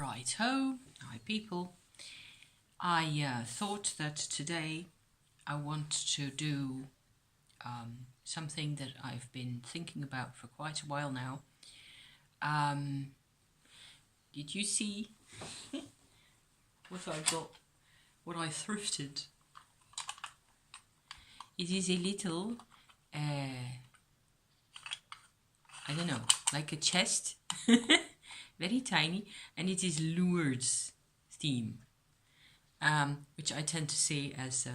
Right ho, hi people. I thought that today I want to do something that I've been thinking about for quite a while now. Did you see what I got? What I thrifted? It is a little, I don't know, like a chest, very tiny, and it is Lourdes theme. Which I tend to see as,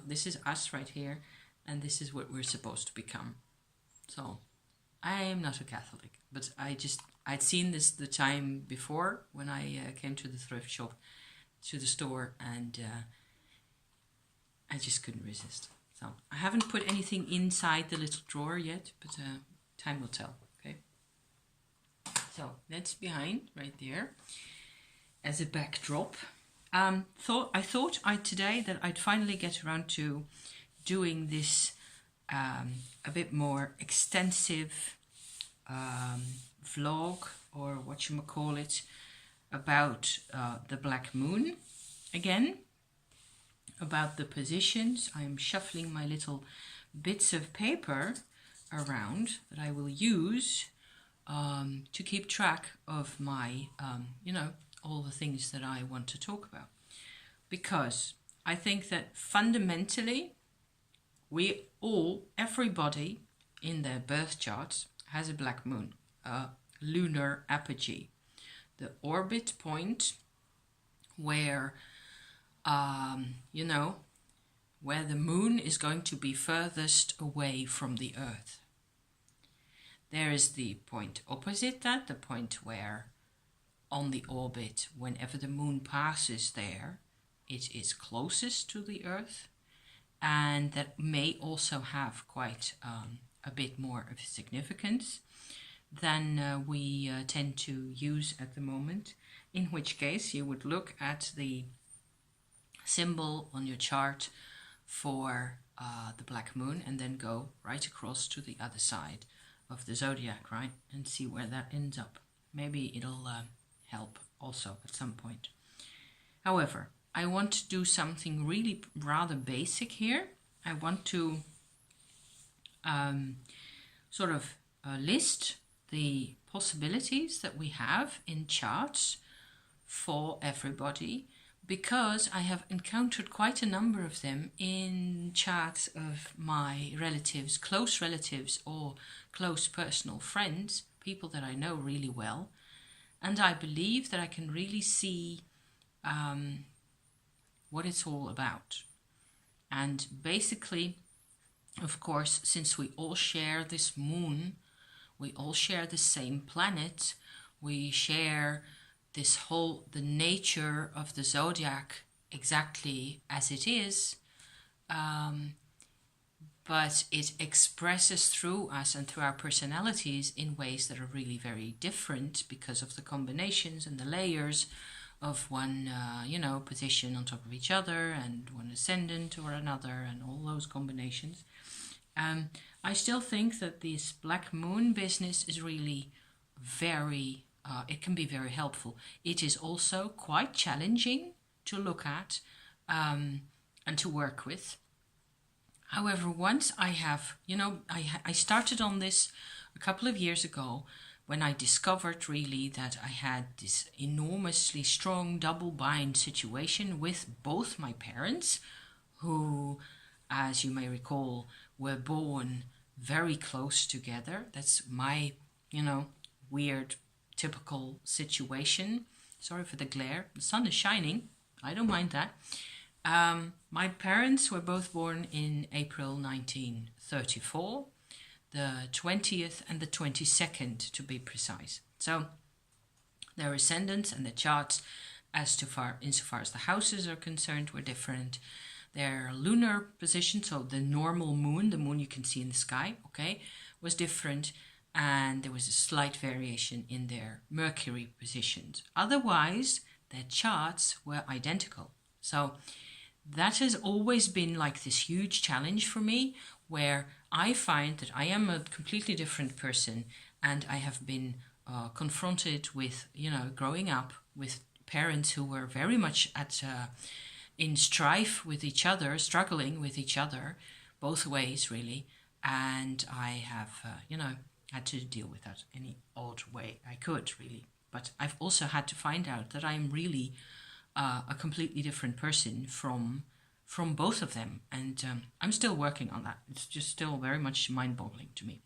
this is us right here, and this is what we're supposed to become. So, I am not a Catholic, but I'd seen this the time before when I came to the thrift shop, to the store, and I just couldn't resist. So, I haven't put anything inside the little drawer yet, but time will tell, okay? So, that's behind, right there, as a backdrop. I thought today that I'd finally get around to doing this a bit more extensive vlog, or what you might call it, about the black moon again, about the positions. I'm shuffling my little bits of paper around that I will use to keep track of my, all the things that I want to talk about. Because I think that fundamentally, everybody in their birth charts has a black moon, a lunar apogee, the orbit point where, where the moon is going to be furthest away from the Earth. There is the point opposite that, the point where on the orbit, whenever the moon passes there, it is closest to the Earth, and that may also have quite a bit more of significance than we tend to use at the moment, in which case you would look at the symbol on your chart for the black moon and then go right across to the other side of the zodiac, right, and see where that ends up. Maybe it'll help also at some point. However, I want to do something really rather basic here. I want to list the possibilities that we have in charts for everybody, because I have encountered quite a number of them in charts of my relatives, close relatives, or close personal friends, people that I know really well. And I believe that I can really see what it's all about. And basically, of course, since we all share this moon, we all share the same planet, we share the nature of the zodiac exactly as it is, but it expresses through us and through our personalities in ways that are really very different because of the combinations and the layers of one, position on top of each other, and one ascendant or another, and all those combinations. I still think that this black moon business is really very, it can be very helpful. It is also quite challenging to look at and to work with. However, once I have, I started on this a couple of years ago when I discovered really that I had this enormously strong double bind situation with both my parents, who, as you may recall, were born very close together. That's my, weird, typical situation. Sorry for the glare. The sun is shining. I don't mind that. My parents were both born in April 1934, the 20th and the 22nd to be precise. So their ascendants and their charts, insofar as the houses are concerned, were different. Their lunar position, so the normal moon, the moon you can see in the sky, was different, and there was a slight variation in their Mercury positions. Otherwise, their charts were identical. So that has always been like this huge challenge for me, where I find that I am a completely different person, and I have been confronted with, growing up with parents who were very much in strife with each other, struggling with each other, both ways really. And I have, had to deal with that any odd way I could, really. But I've also had to find out that I'm really a completely different person from both of them. And I'm still working on that. It's just still very much mind-boggling to me.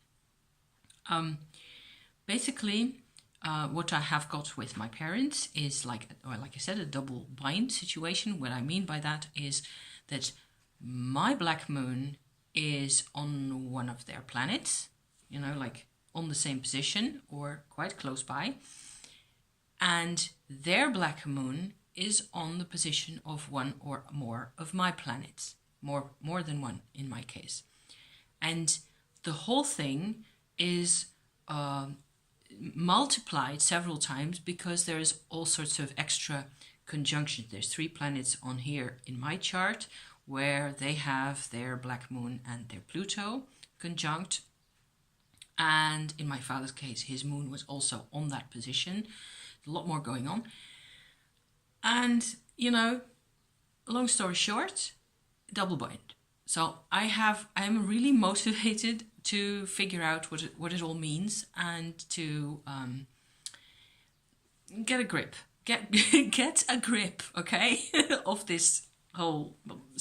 Basically, what I have got with my parents is like I said, a double bind situation. What I mean by that is that my black moon is on one of their planets, like on the same position or quite close by. And their black moon is on the position of one or more of my planets, more than one in my case. And the whole thing is multiplied several times because there's all sorts of extra conjunctions. There's 3 planets on here in my chart where they have their black moon and their Pluto conjunct. And in my father's case, his moon was also on that position. A lot more going on. And, long story short, double bind. So I'm really motivated to figure out what it all means and to get a grip. Get a grip, okay, of this whole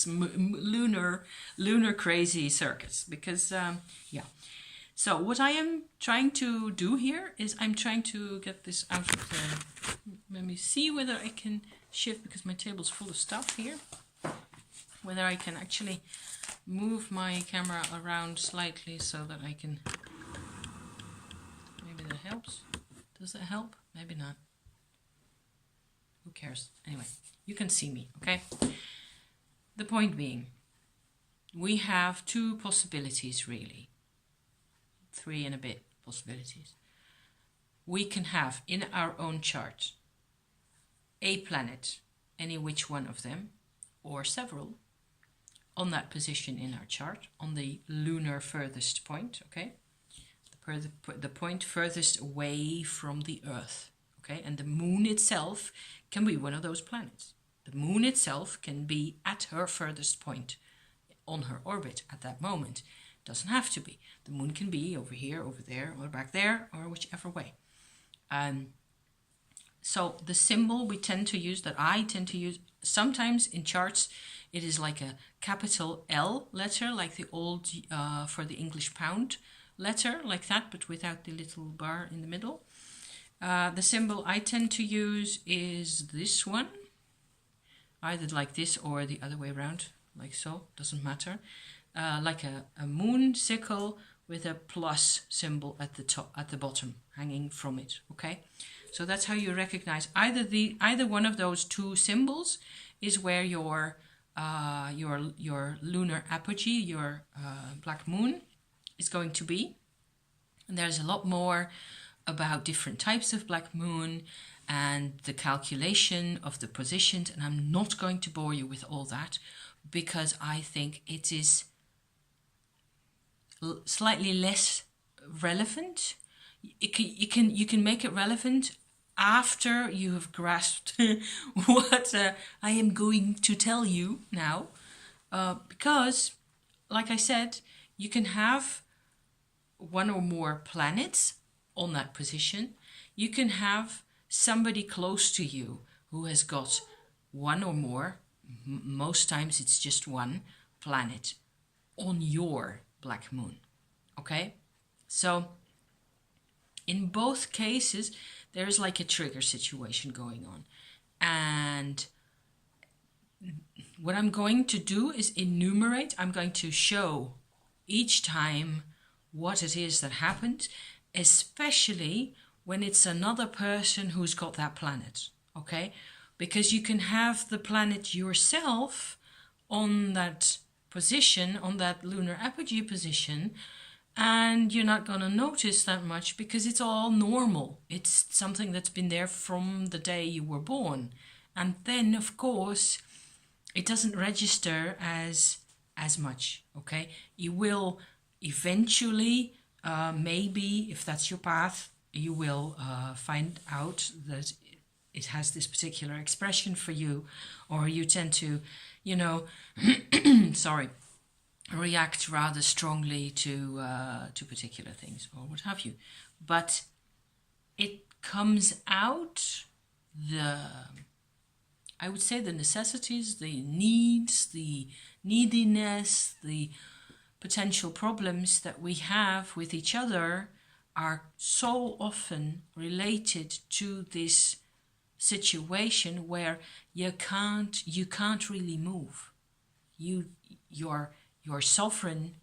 lunar crazy circus. Because, So what I am trying to do here is I'm trying to get this out of the... Let me see whether I can shift, because my table's full of stuff here. Whether I can actually move my camera around slightly so that I can... Maybe that helps. Does that help? Maybe not. Who cares? Anyway, you can see me, okay? The point being, we have 2 possibilities really. 3 and a bit possibilities. We can have in our own chart a planet, any which one of them, or several, on that position in our chart, on the lunar furthest point, okay? The point furthest away from the Earth, okay? And the moon itself can be one of those planets. The moon itself can be at her furthest point on her orbit at that moment. Doesn't have to be. The moon can be over here, over there, or back there, or whichever way. So the symbol we tend to use, that I tend to use, sometimes in charts, it is like a capital L letter, like the old, for the English pound letter, like that, but without the little bar in the middle. The symbol I tend to use is this one, either like this or the other way around, like so, doesn't matter. Like a moon sickle with a plus symbol at the top, at the bottom, hanging from it. Okay, so that's how you recognize either one of those 2 symbols is where your lunar apogee, your black moon, is going to be. And there's a lot more about different types of black moon and the calculation of the positions, and I'm not going to bore you with all that because I think it is slightly less relevant. You can make it relevant after you have grasped what I am going to tell you now, because, like I said, you can have 1 or more planets on that position. You can have somebody close to you who has got 1 or more, most times it's just 1 planet on your black moon. Okay, so in both cases there is like a trigger situation going on, and what I'm going to do is enumerate. I'm going to show each time what it is that happened, especially when it's another person who's got that planet. Okay, because you can have the planet yourself on that position, on that lunar apogee position, and you're not going to notice that much because it's all normal. It's something that's been there from the day you were born. And then, of course, it doesn't register as much, okay? You will eventually, maybe, if that's your path, you will find out that it has this particular expression for you, or you tend to, you know, sorry, react rather strongly to particular things or what have you. But it comes out I would say the necessities, the needs, the neediness, the potential problems that we have with each other are so often related to this situation where you can't really move. Your sovereign,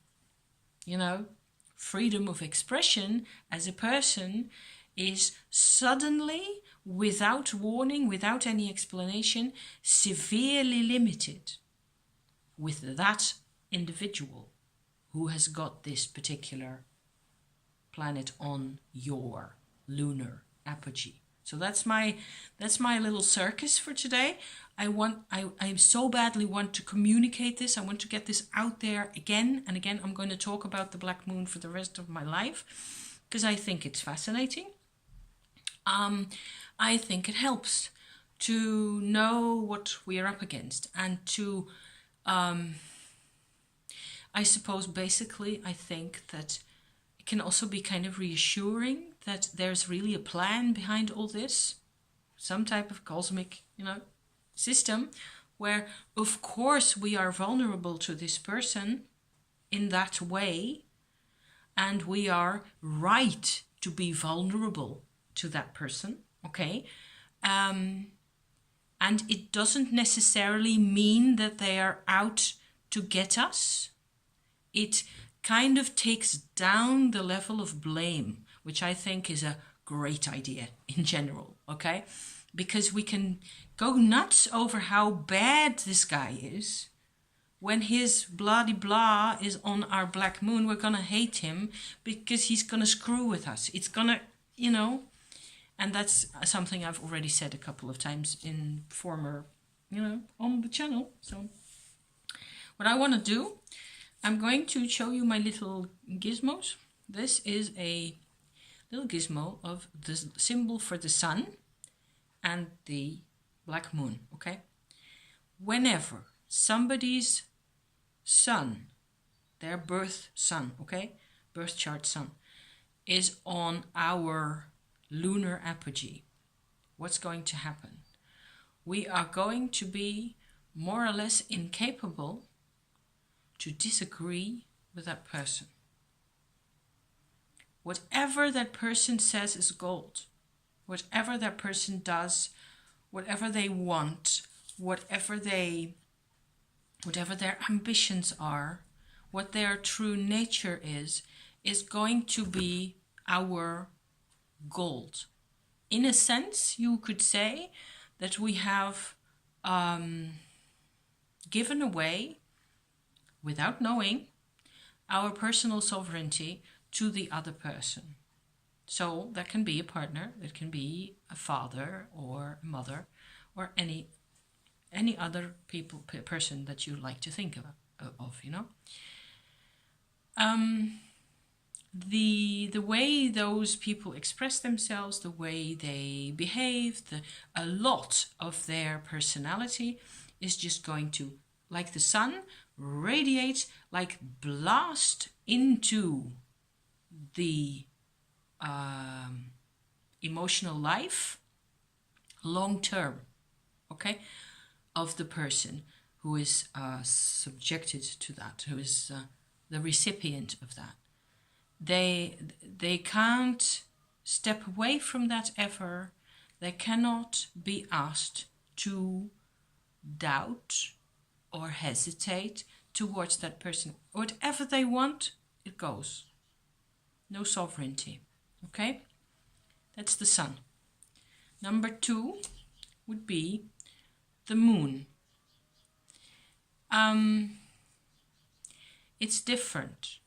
freedom of expression as a person is suddenly, without warning, without any explanation, severely limited with that individual who has got this particular planet on your lunar apogee. So that's my little circus for today. I so badly want to communicate this. I want to get this out there again and again. I'm going to talk about the black moon for the rest of my life because I think it's fascinating. I think it helps to know what we are up against and to, I suppose, basically, I think that it can also be kind of reassuring that there's really a plan behind all this, some type of cosmic, system where, of course, we are vulnerable to this person in that way, and we are right to be vulnerable to that person, okay? And it doesn't necessarily mean that they are out to get us. It kind of takes down the level of blame, which I think is a great idea in general, okay? Because we can go nuts over how bad this guy is. When his blah-de-blah is on our black moon, we're going to hate him because he's going to screw with us. It's going to, and that's something I've already said a couple of times in former, on the channel. So what I want to do, I'm going to show you my little gizmos. This is a little gizmo of the symbol for the sun and the black moon, okay? Whenever somebody's sun, their birth sun, okay? Birth chart sun, is on our lunar apogee, what's going to happen? We are going to be more or less incapable to disagree with that person. Whatever that person says is gold. Whatever that person does, whatever they want, whatever their ambitions are, what their true nature is going to be our gold. In a sense, you could say that we have given away, without knowing, our personal sovereignty to the other person. So that can be a partner, it can be a father or a mother or any other person that you like to think of. The way those people express themselves, the way they behave, a lot of their personality is just going to, like the sun, radiate, like blast into the emotional life long term, okay, of the person who is subjected to that, who is the recipient of that. They can't step away from that ever. They cannot be asked to doubt or hesitate towards that person. Whatever they want, it goes. No sovereignty. Okay? That's the sun. Number 2 would be the moon. It's different.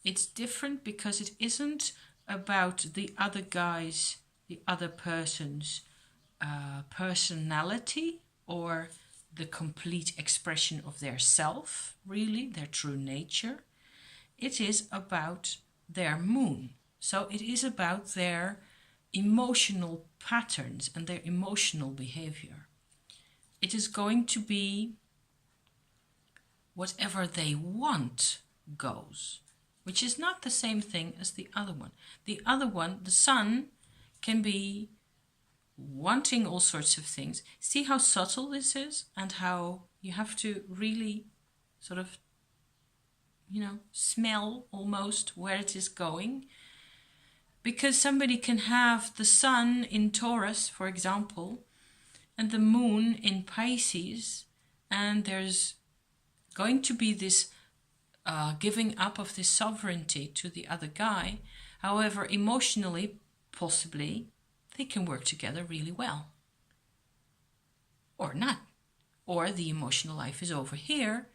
It's different because it isn't about the other guy's, the other person's personality or the complete expression of their self, really, their true nature. It is about their moon. So it is about their emotional patterns and their emotional behavior. It is going to be whatever they want goes, which is not the same thing as the other one. The other one, the sun, can be wanting all sorts of things. See how subtle this is, and how you have to really sort of, smell almost where it is going. Because somebody can have the sun in Taurus, for example, and the moon in Pisces, and there's going to be this giving up of this sovereignty to the other guy. However, emotionally, possibly, they can work together really well. Or not. Or the emotional life is over here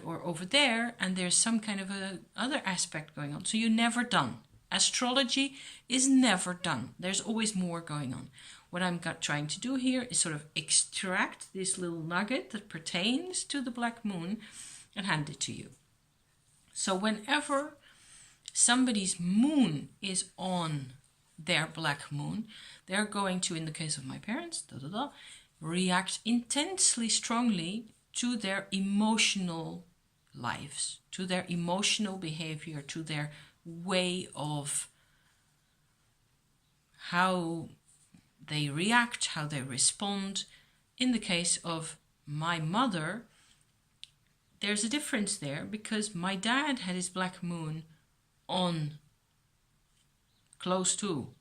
or over there, and there's some kind of a other aspect going on. So you're never done. Astrology is never done. There's always more going on. What I'm trying to do here is sort of extract this little nugget that pertains to the black moon and hand it to you. So whenever somebody's moon is on their black moon, they're going to, in the case of my parents, react intensely strongly to their emotional lives, to their emotional behavior, to their way of how they react, how they respond. In the case of my mother, there's a difference there, because my dad had his black moon on close to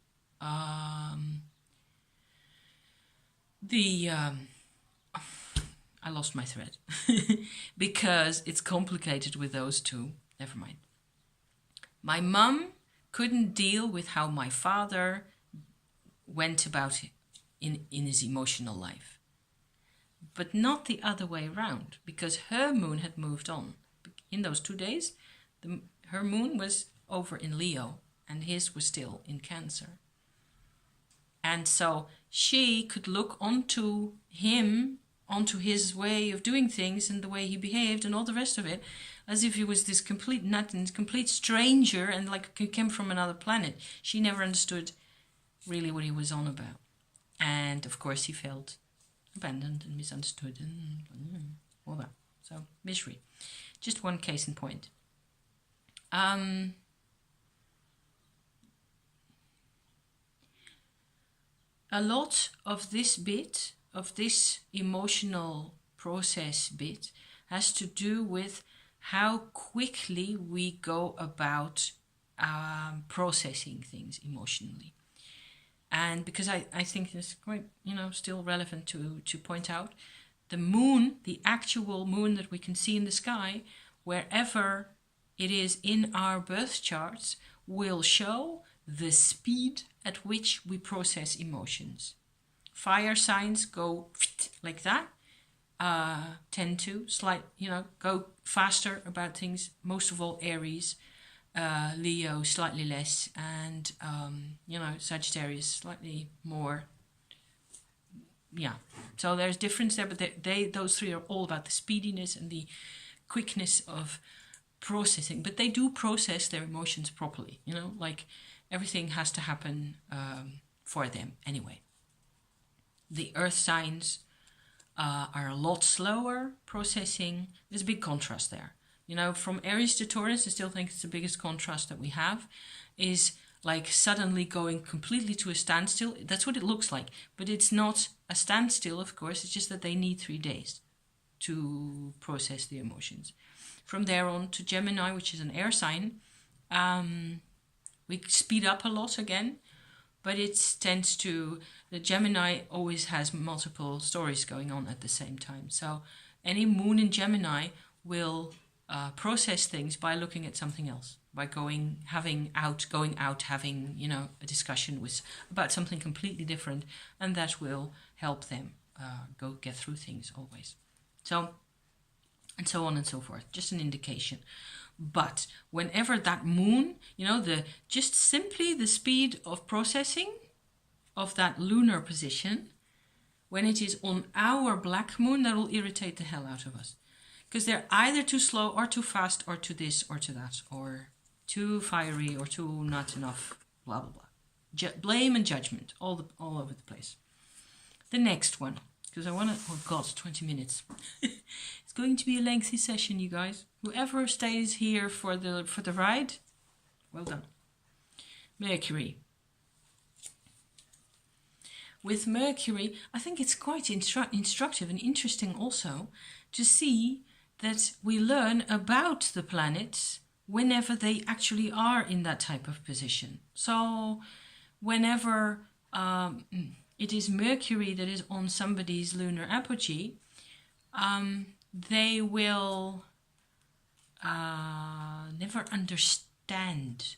I lost my thread because it's complicated with those two. Never mind. My mum couldn't deal with how my father went about in his emotional life. But not the other way around, because her moon had moved on. In those 2 days, her moon was over in Leo and his was still in Cancer. And so she could look onto him, onto his way of doing things and the way he behaved and all the rest of it, as if he was this complete nut and complete stranger and like he came from another planet. She never understood really what he was on about. And of course he felt abandoned and misunderstood and all that. So misery. Just one case in point. A lot of this bit, of this emotional process bit, has to do with how quickly we go about processing things emotionally. And because I think it's quite, still relevant to point out, the moon, the actual moon that we can see in the sky, wherever it is in our birth charts, will show the speed at which we process emotions. Fire signs go like that, tend to go faster about things. Most of all Aries, Leo slightly less, and Sagittarius slightly more. Yeah, so there's difference there, but those three are all about the speediness and the quickness of processing. But they do process their emotions properly, like everything has to happen for them anyway. The earth signs are a lot slower processing. There's a big contrast there. From Aries to Taurus, I still think it's the biggest contrast that we have, is like suddenly going completely to a standstill. That's what it looks like. But it's not a standstill, of course. It's just that they need 3 days to process the emotions. From there on to Gemini, which is an air sign, we speed up a lot again. But the Gemini always has multiple stories going on at the same time. So any moon in Gemini will process things by looking at something else, by going out, having, a discussion about something completely different, and that will help them get through things always. So, and so on and so forth, just an indication. But whenever that moon, just simply the speed of processing of that lunar position, when it is on our black moon, that will irritate the hell out of us. Because they're either too slow or too fast or to this or to that, or too fiery or too not enough, blah, blah, blah. blame and judgment all over the place. The next one, because I want to, oh God, 20 minutes. It's going to be a lengthy session, you guys. Whoever stays here for the ride, well done. Mercury. With Mercury, I think it's quite instructive and interesting also to see that we learn about the planets whenever they actually are in that type of position. So whenever it is Mercury that is on somebody's lunar apogee, they will never understand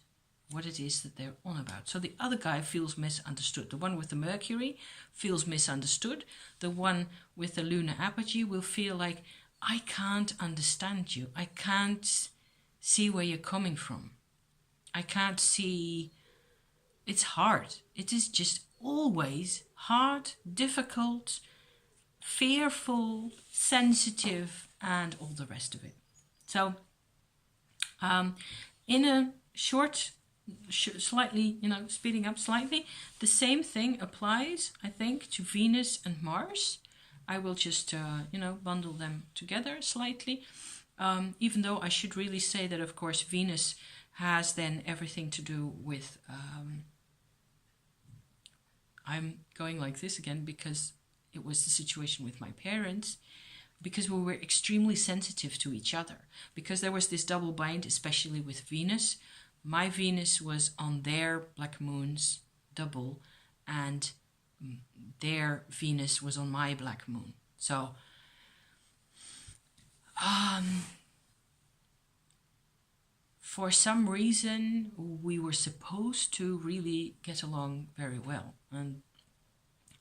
what it is that they're on about. So the other guy feels misunderstood. The one with the Mercury feels misunderstood. The one with the lunar apogee will feel like, I can't understand you. I can't see where you're coming from. I can't see. It's hard. It is just always hard, difficult, fearful, sensitive, and all the rest of it. So in a short, slightly, speeding up slightly, the same thing applies, I think, to Venus and Mars. I will just, bundle them together slightly, even though I should really say that, of course, Venus has then everything to do with, I'm going like this again because it was the situation with my parents, because we were extremely sensitive to each other, because there was this double bind, especially with Venus. My Venus was on their black moon's double, and their Venus was on my black moon. So for some reason we were supposed to really get along very well, and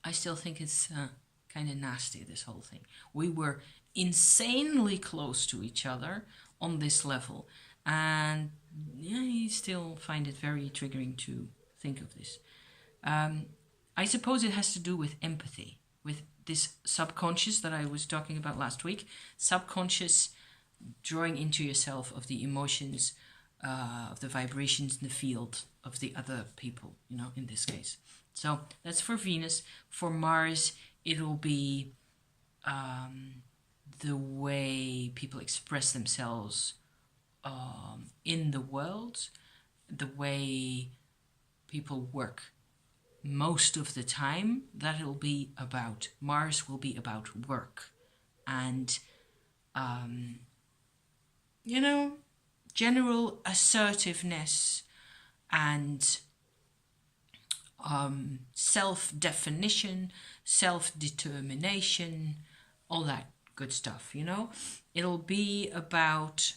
I still think it's kind of nasty, this whole thing. We were insanely close to each other on this level, and I still find it very triggering to think of this. I suppose it has to do with empathy, with this subconscious that I was talking about last week. Subconscious drawing into yourself of the emotions, of the vibrations in the field of the other people, in this case. So that's for Venus. For Mars, it'll be the way people express themselves in the world, the way people work. Most of the time, that'll be about, Mars will be about work and, general assertiveness and self-definition, self-determination, all that good stuff, It'll be about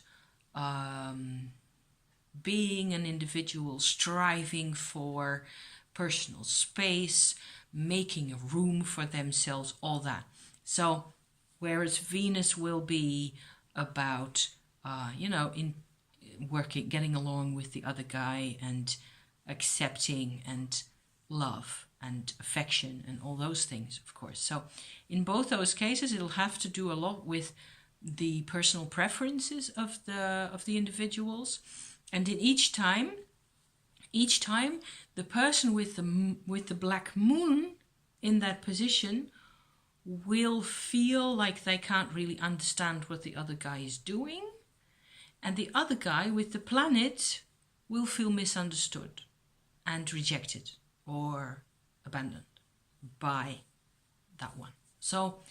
being an individual, striving for personal space, making a room for themselves, all that. So whereas Venus will be about, in working, getting along with the other guy and accepting and love and affection and all those things, of course. So in both those cases, it'll have to do a lot with the personal preferences of the individuals, and in each time the person with the black moon in that position will feel like they can't really understand what the other guy is doing, and the other guy with the planet will feel misunderstood and rejected or abandoned by that one. So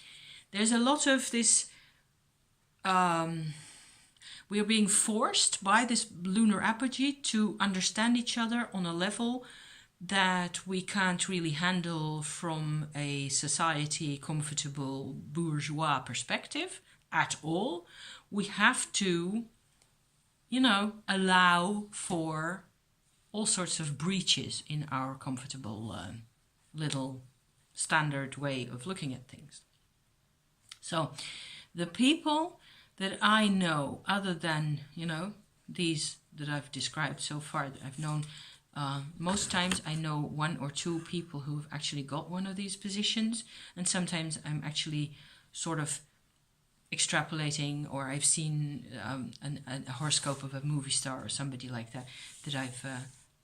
there's a lot of this. We are being forced by this lunar apogee to understand each other on a level that we can't really handle from a society comfortable bourgeois perspective at all. We have to, allow for all sorts of breaches in our comfortable little standard way of looking at things. So the people that I know, other than, these that I've described so far, that I've known, most times I know one or two people who've actually got one of these positions, and sometimes I'm actually sort of extrapolating, or I've seen a horoscope of a movie star or somebody like that I've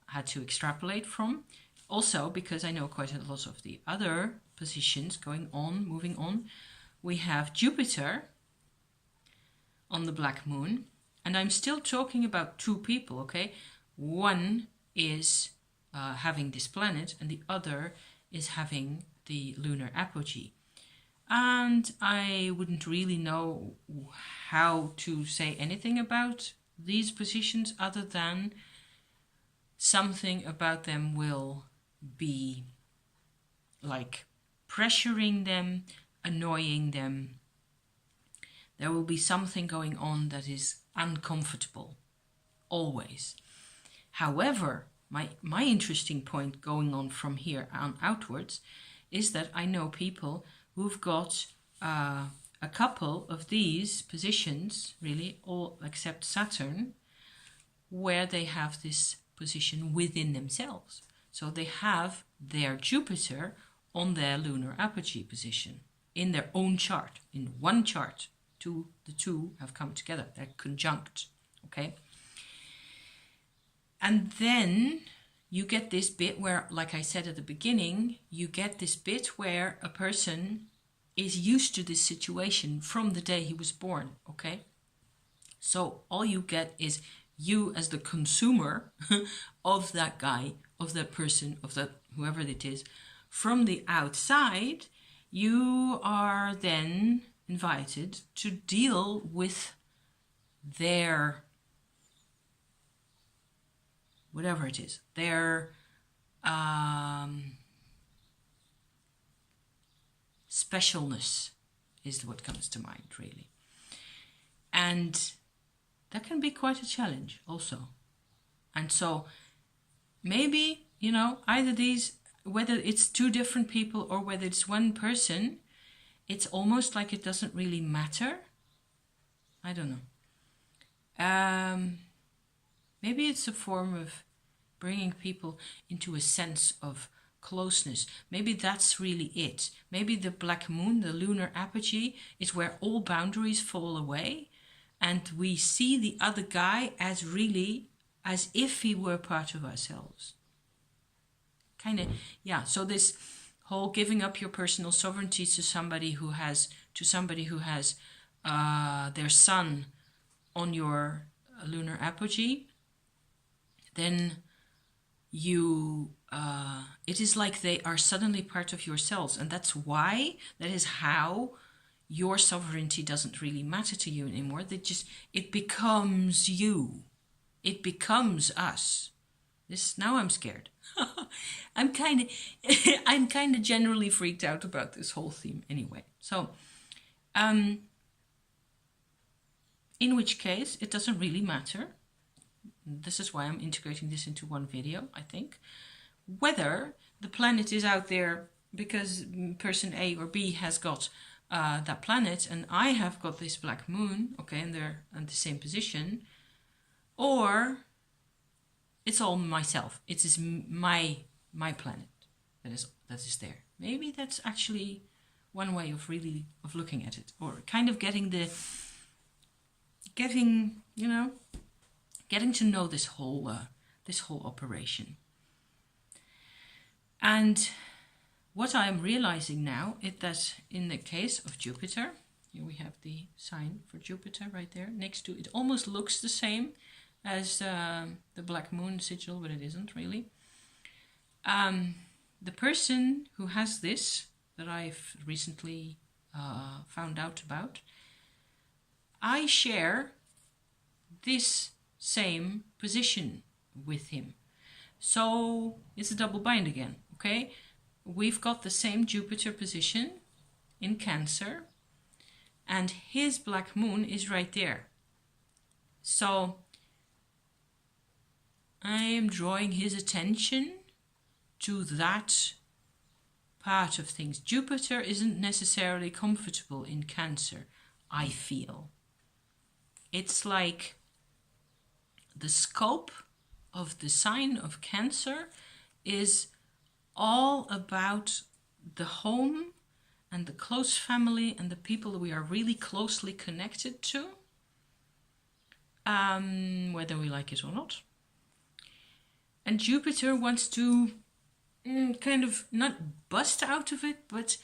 had to extrapolate from. Also, because I know quite a lot of the other positions moving on, we have Jupiter on the black moon, and I'm still talking about two people, okay? One is having this planet, and the other is having the lunar apogee. And I wouldn't really know how to say anything about these positions other than something about them will be like pressuring them, annoying them. There will be something going on that is uncomfortable, always. However, my interesting point going on from here on outwards is that I know people who've got a couple of these positions, really, all except Saturn, where they have this position within themselves. So they have their Jupiter on their lunar apogee position in their own chart, in one chart. The two have come together, they're conjunct, okay? And then you get this bit where, like I said at the beginning, you get this bit where a person is used to this situation from the day he was born, okay? So all you get is you as the consumer of that guy, of that person, of that whoever it is, from the outside, you are then invited to deal with their, whatever it is, their specialness is what comes to mind, really. And that can be quite a challenge also. And so maybe, you know, either these, whether it's two different people or whether it's one person, it's almost like it doesn't really matter. I don't know. Maybe it's a form of bringing people into a sense of closeness. Maybe that's really it. Maybe the black moon, the lunar apogee, is where all boundaries fall away and we see the other guy as really as if he were part of ourselves. Kind of, yeah. So this whole giving up your personal sovereignty to somebody who has their sun on your lunar apogee, then you it is like they are suddenly part of yourselves, and that is how your sovereignty doesn't really matter to you anymore. It becomes you, it becomes us. Now I'm scared. I'm kind of generally freaked out about this whole theme anyway. So, in which case, it doesn't really matter. This is why I'm integrating this into one video, I think. Whether the planet is out there because person A or B has got that planet and I have got this black moon, okay, and they're in the same position, or it's all myself. It is my planet that is there. Maybe that's actually one way of looking at it, or kind of getting to know this whole operation. And what I'm realizing now is that in the case of Jupiter, here we have the sign for Jupiter right there next to it. Almost looks the same as the black moon sigil, but it isn't really. The person who has this, that I've recently found out about, I share this same position with him. So it's a double bind again, okay? We've got the same Jupiter position in Cancer, and his black moon is right there. So I am drawing his attention to that part of things. Jupiter isn't necessarily comfortable in Cancer, I feel. It's like the scope of the sign of Cancer is all about the home and the close family and the people that we are really closely connected to, whether we like it or not. And Jupiter wants to kind of not bust out of it, but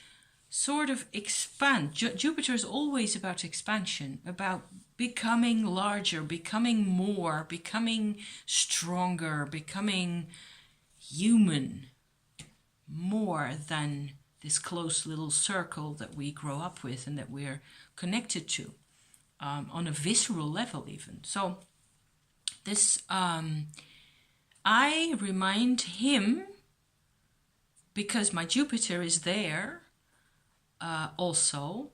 sort of expand. Jupiter is always about expansion, about becoming larger, becoming more, becoming stronger, becoming human, more than this close little circle that we grow up with and that we're connected to, on a visceral level even. So this, I remind him, because my Jupiter is there, also,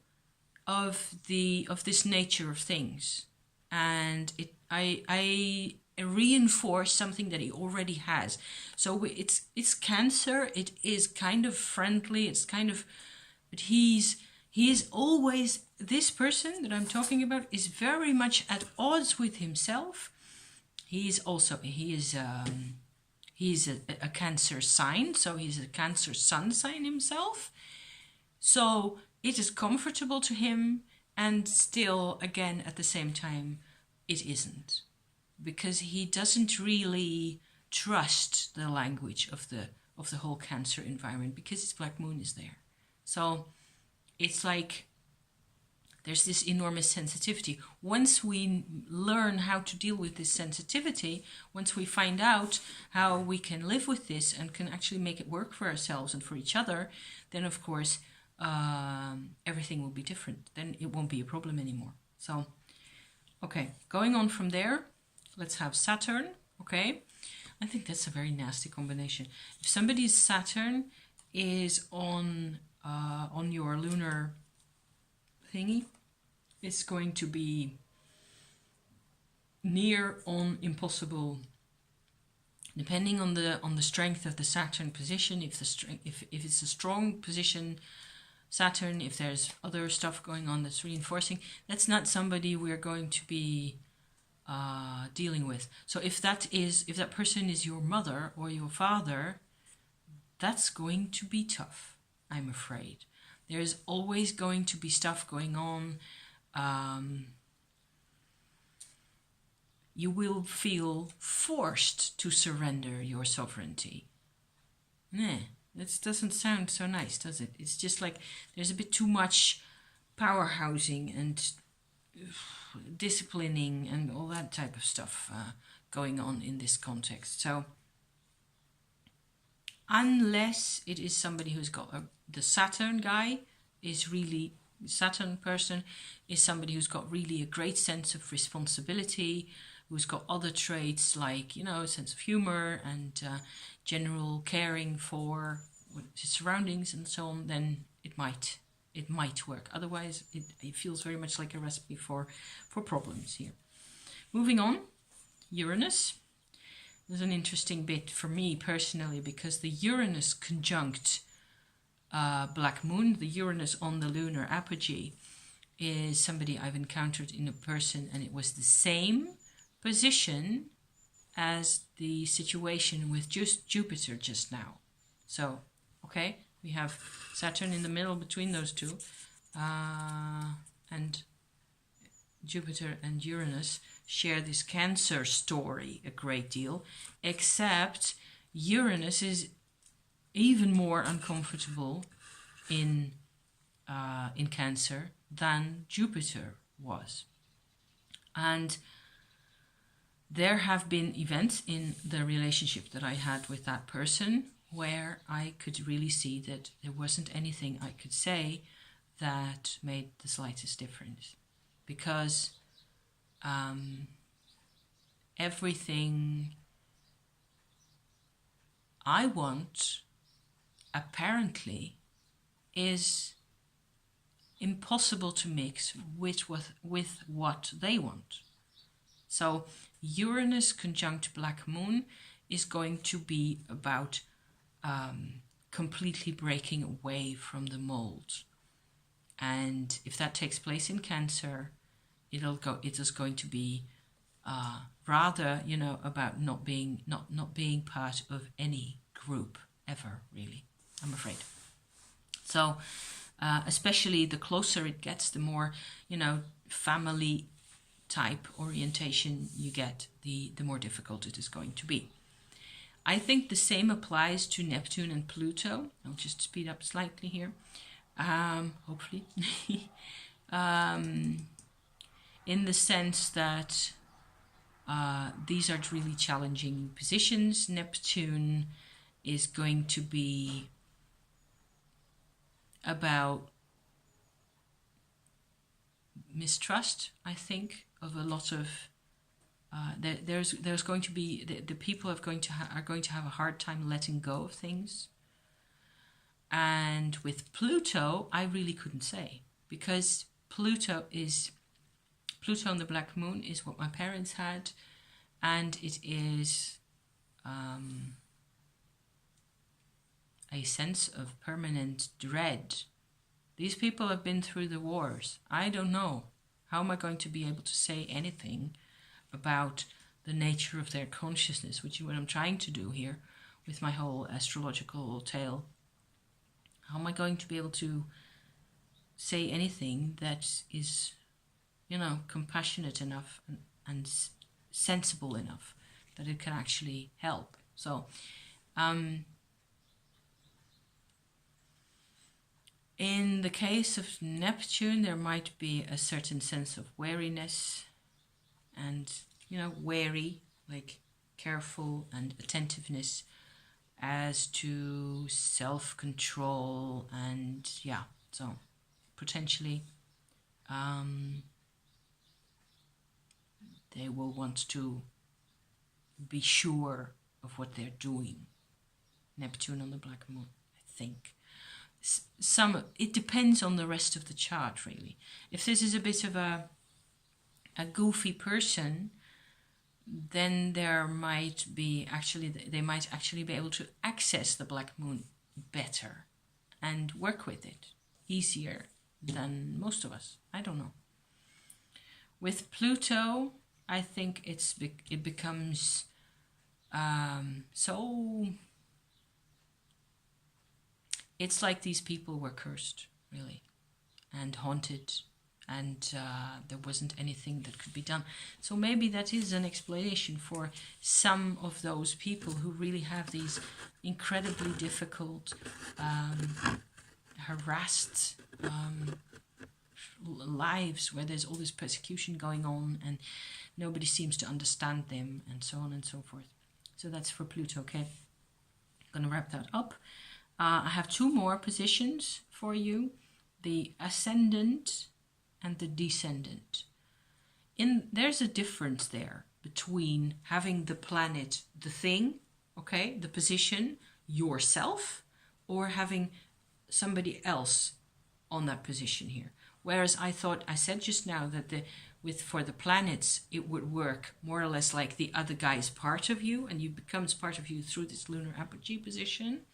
of this nature of things, and I reinforce something that he already has. So it's Cancer. It is kind of friendly. It's kind of, but he is always, this person that I'm talking about is very much at odds with himself. He's a Cancer sign, so he's a Cancer sun sign himself. So it is comfortable to him, and still, again, at the same time, it isn't. Because he doesn't really trust the language of the whole Cancer environment, because his black moon is there. So it's like there's this enormous sensitivity. Once we learn how to deal with this sensitivity, once we find out how we can live with this and can actually make it work for ourselves and for each other, then of course everything will be different. Then it won't be a problem anymore. So, okay, going on from there, let's have Saturn. Okay, I think that's a very nasty combination. If somebody's Saturn is on your lunar thingy, it's going to be near on impossible, depending on the strength of the Saturn position. If it's a strong position, Saturn, if there's other stuff going on that's reinforcing, that's not somebody we're going to be dealing with. So if that person is your mother or your father, that's going to be tough, I'm afraid. There's always going to be stuff going on. You will feel forced to surrender your sovereignty. That doesn't sound so nice, does it? It's just like there's a bit too much powerhousing and disciplining and all that type of stuff going on in this context. So unless it is somebody who's got the Saturn guy is really, Saturn person is somebody who's got really a great sense of responsibility, who's got other traits like, a sense of humor and general caring for his surroundings and so on, then it might work. Otherwise, it feels very much like a recipe for problems here. Moving on, Uranus. There's an interesting bit for me personally, because the Uranus conjunct Black Moon, the Uranus on the lunar apogee, is somebody I've encountered in a person, and it was the same position as the situation with just Jupiter just now. So, okay, we have Saturn in the middle between those two, and Jupiter and Uranus share this Cancer story a great deal, except Uranus is even more uncomfortable in Cancer than Jupiter was. And there have been events in the relationship that I had with that person where I could really see that there wasn't anything I could say that made the slightest difference. Because everything I want apparently is impossible to mix with what they want. So Uranus conjunct Black Moon is going to be about completely breaking away from the mold. And if that takes place in Cancer, it is going to be rather, about not being part of any group ever, really, I'm afraid. So especially the closer it gets, the more, family type orientation you get, the more difficult it is going to be. I think the same applies to Neptune and Pluto. I'll just speed up slightly here, hopefully. In the sense that these are really challenging positions. Neptune is going to be about mistrust, I think, of a lot of there's going to be the people are going to have a hard time letting go of things. And with Pluto, I really couldn't say, because Pluto on the black moon is what my parents had, and it is a sense of permanent dread. These people have been through the wars. I don't know. How am I going to be able to say anything about the nature of their consciousness, which is what I'm trying to do here with my whole astrological tale? How am I going to be able to say anything that is, compassionate enough and sensible enough that it can actually help? So, in the case of Neptune, there might be a certain sense of wariness and, wary, like careful, and attentiveness as to self-control, and so potentially they will want to be sure of what they're doing. Neptune on the black moon, I think. It depends on the rest of the chart, really. If this is a bit of a goofy person, then they might actually be able to access the black moon better and work with it easier than most of us. I don't know. With Pluto, I think it becomes so. It's like these people were cursed, really, and haunted, and there wasn't anything that could be done. So maybe that is an explanation for some of those people who really have these incredibly difficult, harassed lives where there's all this persecution going on and nobody seems to understand them, and so on and so forth. So that's for Pluto, okay? I'm going to wrap that up. I have two more positions for you, the ascendant and the descendant. There's a difference there between having the planet, the thing, okay, the position, yourself, or having somebody else on that position here. Whereas I said just now that for the planets, it would work more or less like the other guy is part of you and you becomes part of you through this lunar apogee position.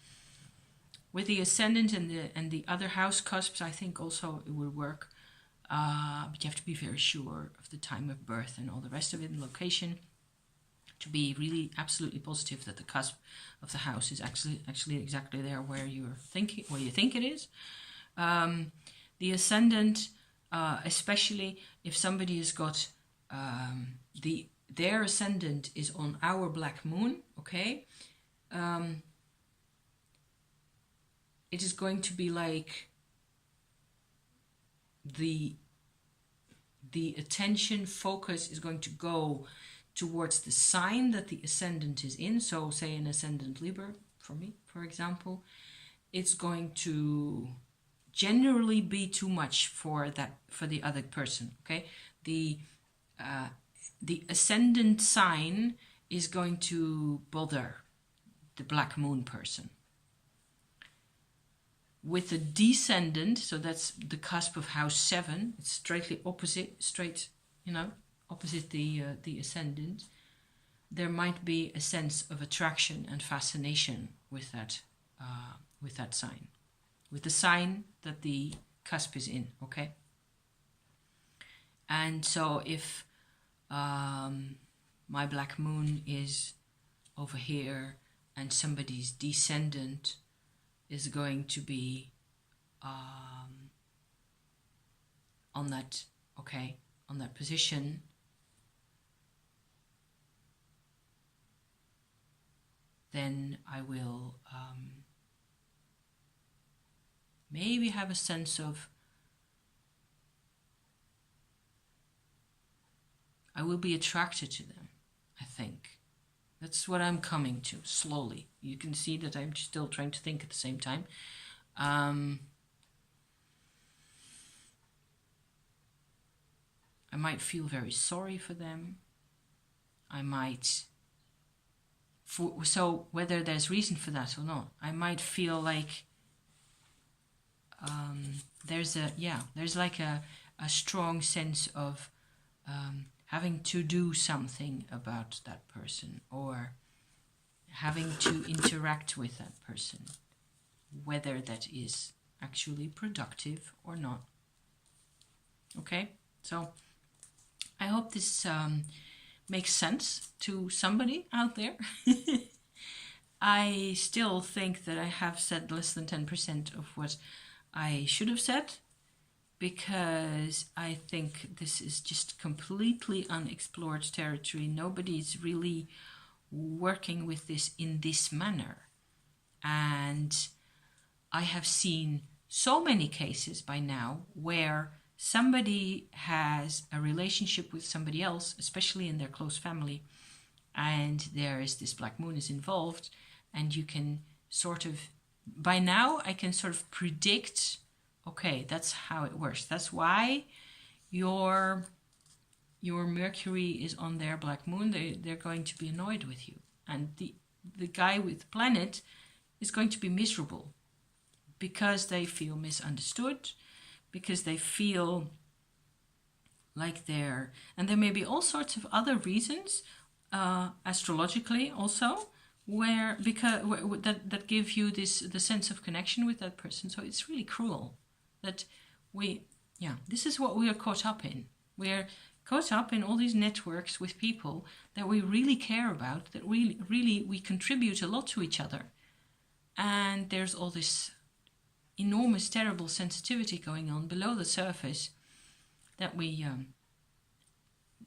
With the ascendant and the other house cusps, I think also it would work. But you have to be very sure of the time of birth and all the rest of it and location to be really absolutely positive that the cusp of the house is actually exactly there where you think it is. The ascendant, especially if somebody has got their ascendant is on our black moon, okay. It is going to be like the attention focus is going to go towards the sign that the ascendant is in. So say an ascendant Libra, for me, for example, it's going to generally be too much for the other person, okay? The ascendant sign is going to bother the black moon person. With the descendant, so that's the cusp of house 7, it's opposite the ascendant, there might be a sense of attraction and fascination with that sign, with the sign that the cusp is in, okay? And so if my black moon is over here and somebody's descendant is going to be on that position, then I will maybe have a sense of, I will be attracted to them, I think. That's what I'm coming to, slowly. You can see that I'm still trying to think at the same time. I might feel very sorry for them. I might, so whether there's reason for that or not, I might feel like there's like a strong sense of having to do something about that person, or having to interact with that person, whether that is actually productive or not. Okay, so I hope this makes sense to somebody out there. I still think that I have said less than 10% of what I should have said, because I think this is just completely unexplored territory. Nobody's really working with this in this manner. And I have seen so many cases by now where somebody has a relationship with somebody else, especially in their close family, and there is this black moon is involved, and you can sort of, by now I can sort of predict, okay, that's how it works. That's why your Mercury is on their black moon. They're going to be annoyed with you. And the guy with the planet is going to be miserable because they feel misunderstood, because they feel like they're, and there may be all sorts of other reasons, astrologically also, where that give you the sense of connection with that person. So it's really cruel that this is what we are caught up in. We're caught up in all these networks with people that we really care about, that we contribute a lot to each other. And there's all this enormous, terrible sensitivity going on below the surface that we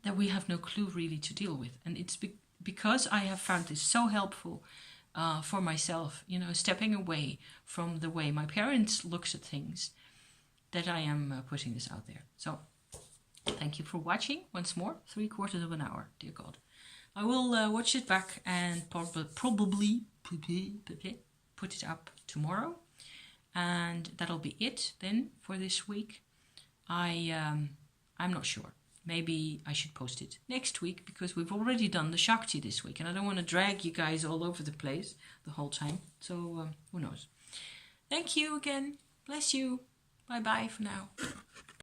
have no clue really to deal with. And it's because I have found this so helpful for myself, stepping away from the way my parents looks at things, that I am putting this out there. So thank you for watching once more. 3/4 of an hour, dear God. I will watch it back and probably put it up tomorrow. And that'll be it then for this week. I'm not sure. Maybe I should post it next week, because we've already done the Shakti this week, and I don't want to drag you guys all over the place the whole time. So who knows? Thank you again. Bless you. Bye-bye for now.